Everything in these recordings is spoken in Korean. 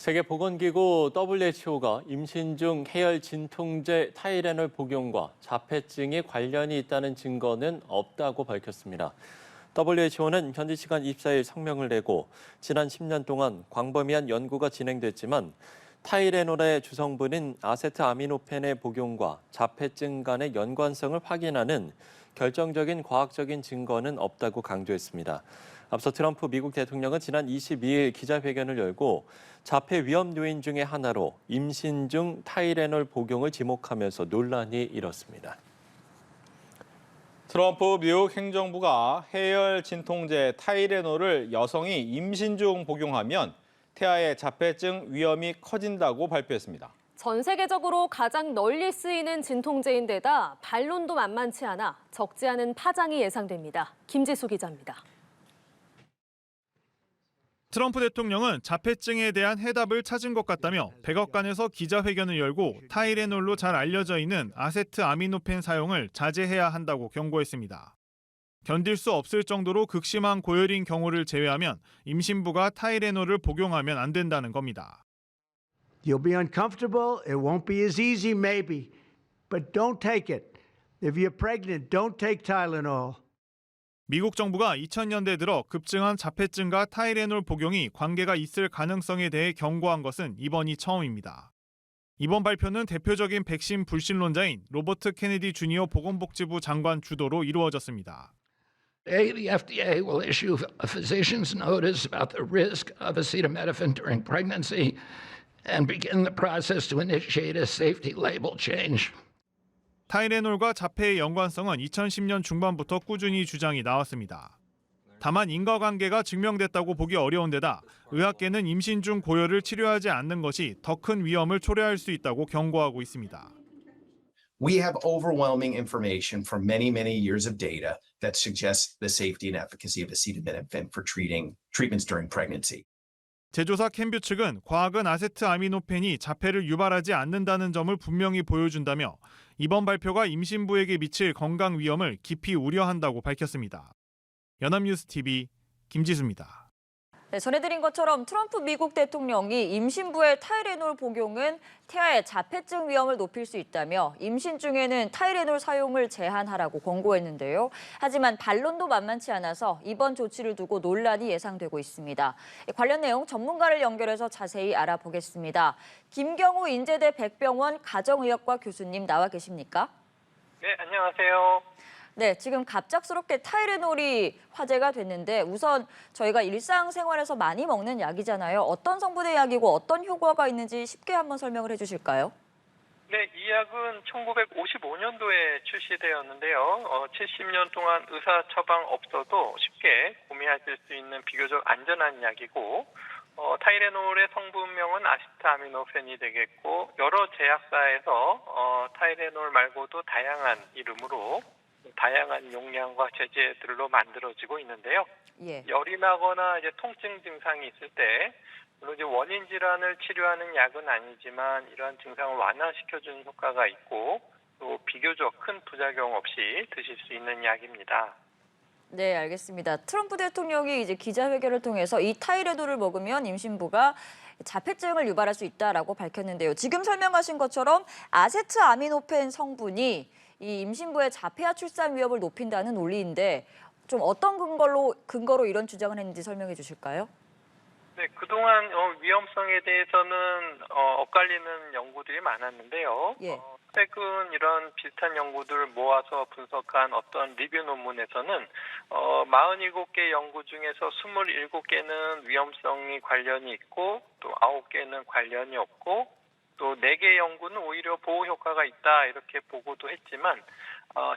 세계보건기구 WHO가 임신 중 해열 진통제 타이레놀 복용과 자폐증에 관련이 있다는 증거는 없다고 밝혔습니다. WHO는 현지 시간 24일 성명을 내고 지난 10년 동안 광범위한 연구가 진행됐지만 타이레놀의 주성분인 아세트아미노펜의 복용과 자폐증 간의 연관성을 확인하는 결정적인 과학적인 증거는 없다고 강조했습니다. 앞서 트럼프 미국 대통령은 지난 22일 기자회견을 열고 자폐 위험 요인 중의 하나로 임신 중 타이레놀 복용을 지목하면서 논란이 일었습니다. 트럼프 미국 행정부가 해열 진통제 타이레놀을 여성이 임신 중 복용하면 태아의 자폐증 위험이 커진다고 발표했습니다. 전 세계적으로 가장 널리 쓰이는 진통제인데다 반론도 만만치 않아 적지 않은 파장이 예상됩니다. 김지수 기자입니다. 트럼프 대통령은 자폐증에 대한 해답을 찾은 것 같다며 백악관에서 기자회견을 열고 타이레놀로 잘 알려져 있는 아세트아미노펜 사용을 자제해야 한다고 경고했습니다. 견딜 수 없을 정도로 극심한 고열인 경우를 제외하면 임신부가 타이레놀을 복용하면 안 된다는 겁니다. You'll be uncomfortable. It won't be as easy, maybe, but don't take it. If you're pregnant, don't take Tylenol. 미국 정부가 2000년대 들어 급증한 자폐증과 타이레놀 복용이 관계가 있을 가능성에 대해 경고한 것은 이번이 처음입니다. 이번 발표는 대표적인 백신 불신론자인 로버트 케네디 주니어 보건복지부 장관 주도로 이루어졌습니다. The FDA will issue a physician's notice about the risk of acetaminophen during pregnancy and begin the process to initiate a safety label change. 타이레놀과 자폐의 연관성은 2010년 중반부터 꾸준히 주장이 나왔습니다. 다만 인과관계가 증명됐다고 보기 어려운 데다 의학계는 임신 중 고열을 치료하지 않는 것이 더 큰 위험을 초래할 수 있다고 경고하고 있습니다. We have overwhelming information from many years of data that suggests the safety and efficacy of acetaminophen for treatments during pregnancy. 제조사 캔뷰 측은 과학은 아세트아미노펜이 자폐를 유발하지 않는다는 점을 분명히 보여준다며 이번 발표가 임신부에게 미칠 건강 위험을 깊이 우려한다고 밝혔습니다. 연합뉴스TV 김지수입니다. 네, 전해드린 것처럼 트럼프 미국 대통령이 임신부의 타이레놀 복용은 태아의 자폐증 위험을 높일 수 있다며 임신 중에는 타이레놀 사용을 제한하라고 권고했는데요. 하지만 반론도 만만치 않아서 이번 조치를 두고 논란이 예상되고 있습니다. 관련 내용 전문가를 연결해서 자세히 알아보겠습니다. 김경우 인제대 백병원 가정의학과 교수님 나와 계십니까? 네, 안녕하세요. 네, 지금 갑작스럽게 타이레놀이 화제가 됐는데 우선 저희가 일상생활에서 많이 먹는 약이잖아요. 어떤 성분의 약이고 어떤 효과가 있는지 쉽게 한번 설명을 해주실까요? 네, 이 약은 1955년도에 출시되었는데요. 70년 동안 의사 처방 없어도 쉽게 구매하실 수 있는 비교적 안전한 약이고 타이레놀의 성분명은 아세트아미노펜이 되겠고 여러 제약사에서 타이레놀 말고도 다양한 이름으로 다양한 용량과 제제들로 만들어지고 있는데요. 예. 열이 나거나 이제 통증 증상이 있을 때 물론 이제 원인 질환을 치료하는 약은 아니지만 이러한 증상을 완화시켜주는 효과가 있고 또 비교적 큰 부작용 없이 드실 수 있는 약입니다. 네, 알겠습니다. 트럼프 대통령이 이제 기자회견을 통해서 이 타이레놀을 먹으면 임신부가 자폐증을 유발할 수 있다라고 밝혔는데요. 지금 설명하신 것처럼 아세트아미노펜 성분이 이 임신부의 자폐아 출산 위험을 높인다는 논리인데 좀 어떤 근거로 이런 주장을 했는지 설명해 주실까요? 네, 그동안 위험성에 대해서는 엇갈리는 연구들이 많았는데요. 예. 최근 이런 비슷한 연구들을 모아서 분석한 어떤 리뷰 논문에서는 47개 연구 중에서 27개는 위험성이 관련이 있고 또 9개는 관련이 없고 또 4개 연구는 오히려 보호 효과가 있다 이렇게 보고도 했지만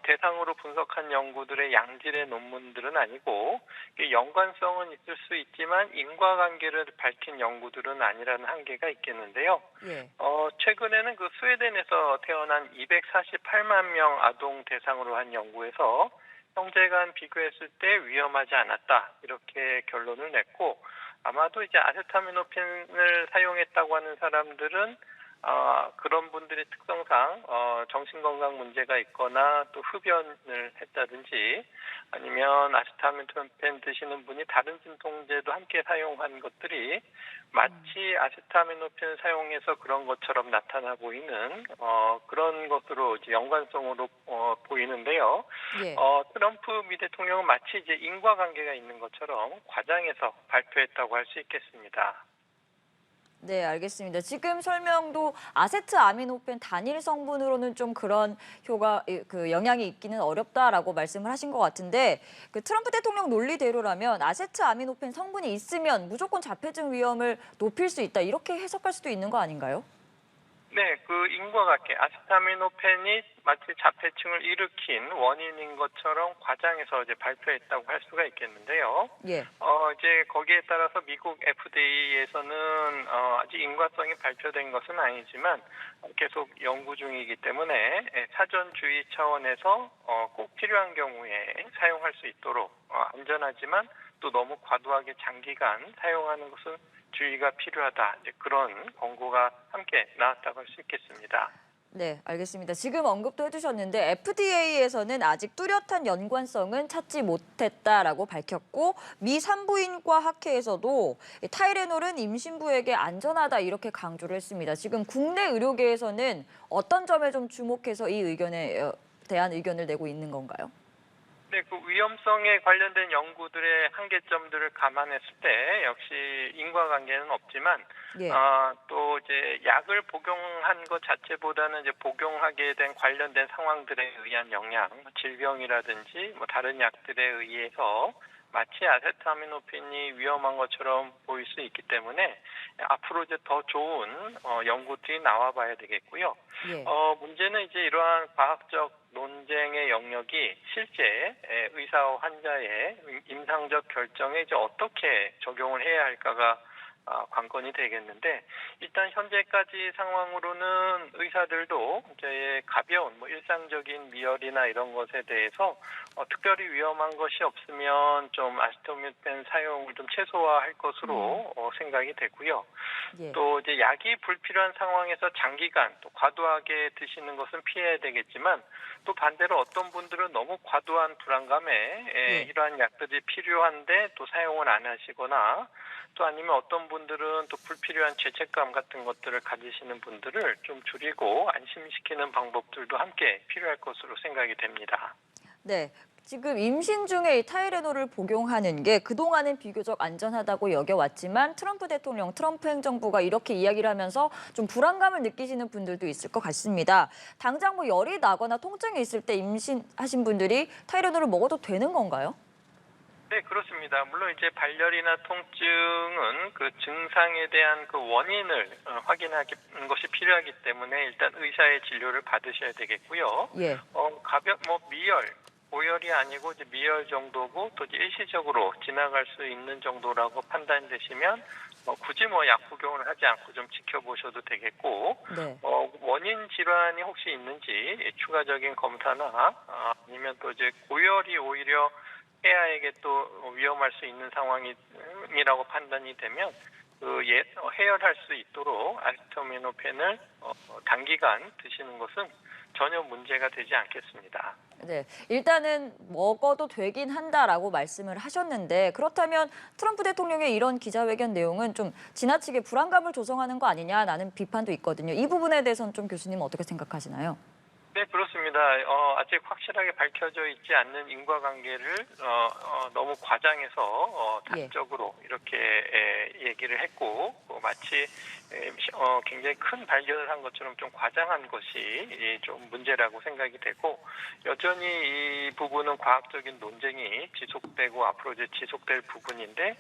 대상으로 분석한 연구들의 양질의 논문들은 아니고 연관성은 있을 수 있지만 인과관계를 밝힌 연구들은 아니라는 한계가 있겠는데요. 예. 최근에는 그 스웨덴에서 태어난 248만 명 아동 대상으로 한 연구에서 형제간 비교했을 때 위험하지 않았다 이렇게 결론을 냈고 아마도 이제 아세타미노펜을 사용했다고 하는 사람들은 그런 분들의 특성상 정신건강 문제가 있거나 또 흡연을 했다든지 아니면 아세트아미노펜 드시는 분이 다른 진통제도 함께 사용한 것들이 마치 아세트아미노펜 사용해서 그런 것처럼 나타나 보이는 그런 것으로 이제 연관성으로 보이는데요. 예. 트럼프 미 대통령은 마치 이제 인과관계가 있는 것처럼 과장해서 발표했다고 할 수 있겠습니다. 네, 알겠습니다. 지금 설명도 아세트아미노펜 단일 성분으로는 좀 그런 영향이 있기는 어렵다라고 말씀을 하신 것 같은데 그 트럼프 대통령 논리대로라면 아세트아미노펜 성분이 있으면 무조건 자폐증 위험을 높일 수 있다 이렇게 해석할 수도 있는 거 아닌가요? 네, 그 인과관계 아세트아미노펜이 마치 자폐증을 일으킨 원인인 것처럼 과장해서 이제 발표했다고 할 수가 있겠는데요. 예. 이제 거기에 따라서 미국 FDA에서는 아직 인과성이 발표된 것은 아니지만 계속 연구 중이기 때문에 사전 주의 차원에서 꼭 필요한 경우에 사용할 수 있도록 안전하지만 또 너무 과도하게 장기간 사용하는 것은 주의가 필요하다. 이제 그런 권고가 함께 나왔다고 할 수 있겠습니다. 네, 알겠습니다. 지금 언급도 해주셨는데 FDA에서는 아직 뚜렷한 연관성은 찾지 못했다라고 밝혔고 미 산부인과 학회에서도 타이레놀은 임신부에게 안전하다 이렇게 강조를 했습니다. 지금 국내 의료계에서는 어떤 점에 좀 주목해서 이 의견에 대한 의견을 내고 있는 건가요? 네, 그 위험성에 관련된 연구들의 한계점들을 감안했을 때 역시 인과관계는 없지만 예. 또 이제 약을 복용한 것 자체보다는 이제 복용하게 된 관련된 상황들에 의한 영향, 질병이라든지 뭐 다른 약들에 의해서 마치 아세트아미노펜이 위험한 것처럼 보일 수 있기 때문에 앞으로 이제 더 좋은 연구들이 나와봐야 되겠고요. 예. 문제는 이제 이러한 과학적 논쟁의 영역이 실제 의사와 환자의 임상적 결정에 이제 어떻게 적용을 해야 할까가 관건이 되겠는데 일단 현재까지 상황으로는 의사들도 이제 가벼운 뭐 일상적인 미열이나 이런 것에 대해서 특별히 위험한 것이 없으면 좀 아세트아미노펜 사용을 좀 최소화할 것으로 생각이 되고요. 예. 또 이제 약이 불필요한 상황에서 장기간 또 과도하게 드시는 것은 피해야 되겠지만 또 반대로 어떤 분들은 너무 과도한 불안감에 이러한 약들이 필요한데 또 사용을 안 하시거나 또 아니면 어떤 분들은 또 불필요한 죄책감 같은 것들을 가지시는 분들을 좀 줄이고 안심시키는 방법들도 함께 필요할 것으로 생각이 됩니다. 네. 지금 임신 중에 이 타이레놀을 복용하는 게 그동안은 비교적 안전하다고 여겨왔지만 트럼프 대통령, 트럼프 행정부가 이렇게 이야기를 하면서 좀 불안감을 느끼시는 분들도 있을 것 같습니다. 당장 뭐 열이 나거나 통증이 있을 때 임신하신 분들이 타이레놀을 먹어도 되는 건가요? 네, 그렇습니다. 물론 이제 발열이나 통증은 그 증상에 대한 그 원인을 확인하는 것이 필요하기 때문에 일단 의사의 진료를 받으셔야 되겠고요. 예. 미열, 고열이 아니고 이제 미열 정도고 또 이제 일시적으로 지나갈 수 있는 정도라고 판단되시면 굳이 약 복용을 하지 않고 좀 지켜보셔도 되겠고, 네. 원인 질환이 혹시 있는지 추가적인 검사나 아니면 또 이제 고열이 오히려 폐하에게 또 위험할 수 있는 상황이라고 판단이 되면 해열할 수 있도록 아세트아미노펜을 단기간 드시는 것은 전혀 문제가 되지 않겠습니다. 네, 일단은 먹어도 되긴 한다라고 말씀을 하셨는데 그렇다면 트럼프 대통령의 이런 기자회견 내용은 좀 지나치게 불안감을 조성하는 거 아니냐라는 비판도 있거든요. 이 부분에 대해서는 좀 교수님 어떻게 생각하시나요? 네, 그렇습니다. 아직 확실하게 밝혀져 있지 않는 인과관계를 너무 과장해서 단적으로 이렇게 얘기를 했고 마치 굉장히 큰 발견을 한 것처럼 좀 과장한 것이 좀 문제라고 생각이 되고 여전히 이 부분은 과학적인 논쟁이 지속되고 앞으로 이제 지속될 부분인데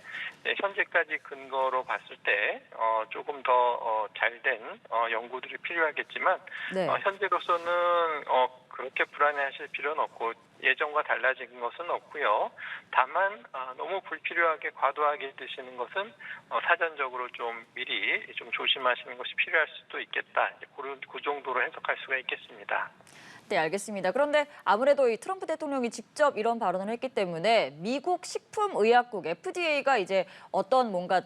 현재까지 근거로 봤을 때 조금 더 잘된 연구들이 필요하겠지만 네. 현재로서는 그렇게 불안해하실 필요는 없고 예전과 달라진 것은 없고요. 다만 너무 불필요하게 과도하게 드시는 것은 사전적으로 좀 미리 좀 조심하시는 것이 필요할 수도 있겠다. 그 정도로 해석할 수가 있겠습니다. 네, 알겠습니다. 그런데 아무래도 이 트럼프 대통령이 직접 이런 발언을 했기 때문에 미국 식품의약국 FDA가 이제 어떤 뭔가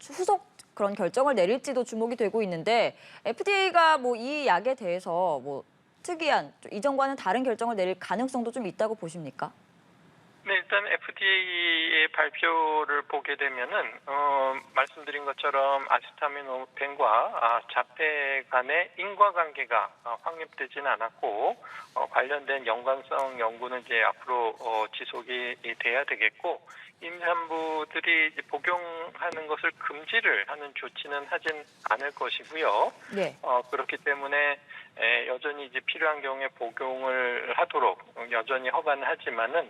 후속 그런 결정을 내릴지도 주목이 되고 있는데 FDA가 이 약에 대해서 특이한 이전과는 다른 결정을 내릴 가능성도 좀 있다고 보십니까? 네, 일단 FDA의 발표를 보게 되면은 말씀드린 것처럼 아세타미노펜과 자폐 간의 인과관계가 확립되지는 않았고 관련된 연관성 연구는 이제 앞으로 지속이 돼야 되겠고 임산부들이 이제 복용하는 것을 금지를 하는 조치는 하진 않을 것이고요. 네. 그렇기 때문에 여전히 이제 필요한 경우에 복용을 하도록 여전히 허가는 하지만은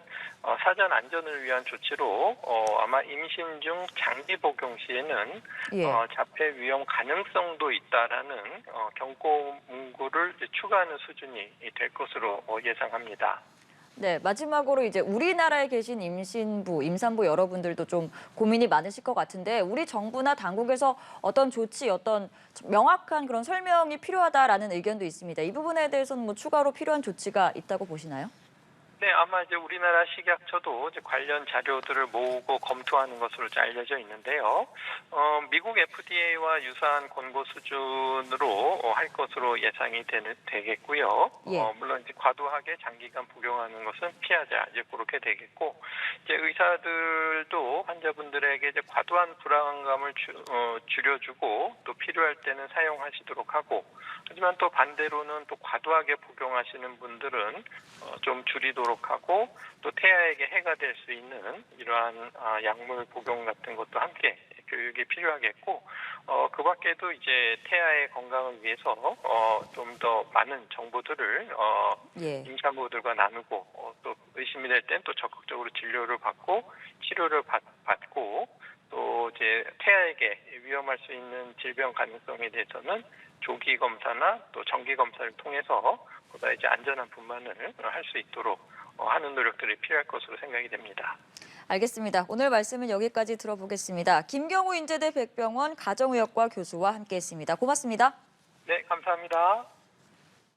사전 안전을 위한 조치로 아마 임신 중 장기 복용 시에는 예. 자폐 위험 가능성도 있다라는 경고 문구를 이제 추가하는 수준이 될 것으로 예상합니다. 네, 마지막으로 이제 우리나라에 계신 임산부 여러분들도 좀 고민이 많으실 것 같은데 우리 정부나 당국에서 어떤 조치, 어떤 명확한 그런 설명이 필요하다라는 의견도 있습니다. 이 부분에 대해서는 추가로 필요한 조치가 있다고 보시나요? 네, 아마 이제 우리나라 식약처도 이제 관련 자료들을 모으고 검토하는 것으로 알려져 있는데요. 미국 FDA와 유사한 권고 수준으로 할 것으로 예상이 되겠고요. 예. 물론 이제 과도하게 장기간 복용하는 것은 피하자 이제 그렇게 되겠고, 이제 의사들도 환자분들에게 이제 과도한 불안감을 줄여주고 또 필요할 때는 사용하시도록 하고, 하지만 또 반대로는 또 과도하게 복용하시는 분들은 좀 줄이도록 하고 또 태아에게 해가 될 수 있는 이러한 약물 복용 같은 것도 함께 교육이 필요하겠고 그 밖에도 이제 태아의 건강을 위해서 좀 더 많은 정보들을 예. 임산부들과 나누고 또 의심이 될 땐 또 적극적으로 진료를 받고 치료를 받고 또 이제 태아에게 위험할 수 있는 질병 가능성에 대해서는 조기 검사나 또 정기 검사를 통해서 보다 이제 안전한 분만을 할 수 있도록 하는 노력들이 필요할 것으로 생각이 됩니다. 알겠습니다. 오늘 말씀은 여기까지 들어보겠습니다. 김경우 인제대 백병원 가정의학과 교수와 함께했습니다. 고맙습니다. 네, 감사합니다.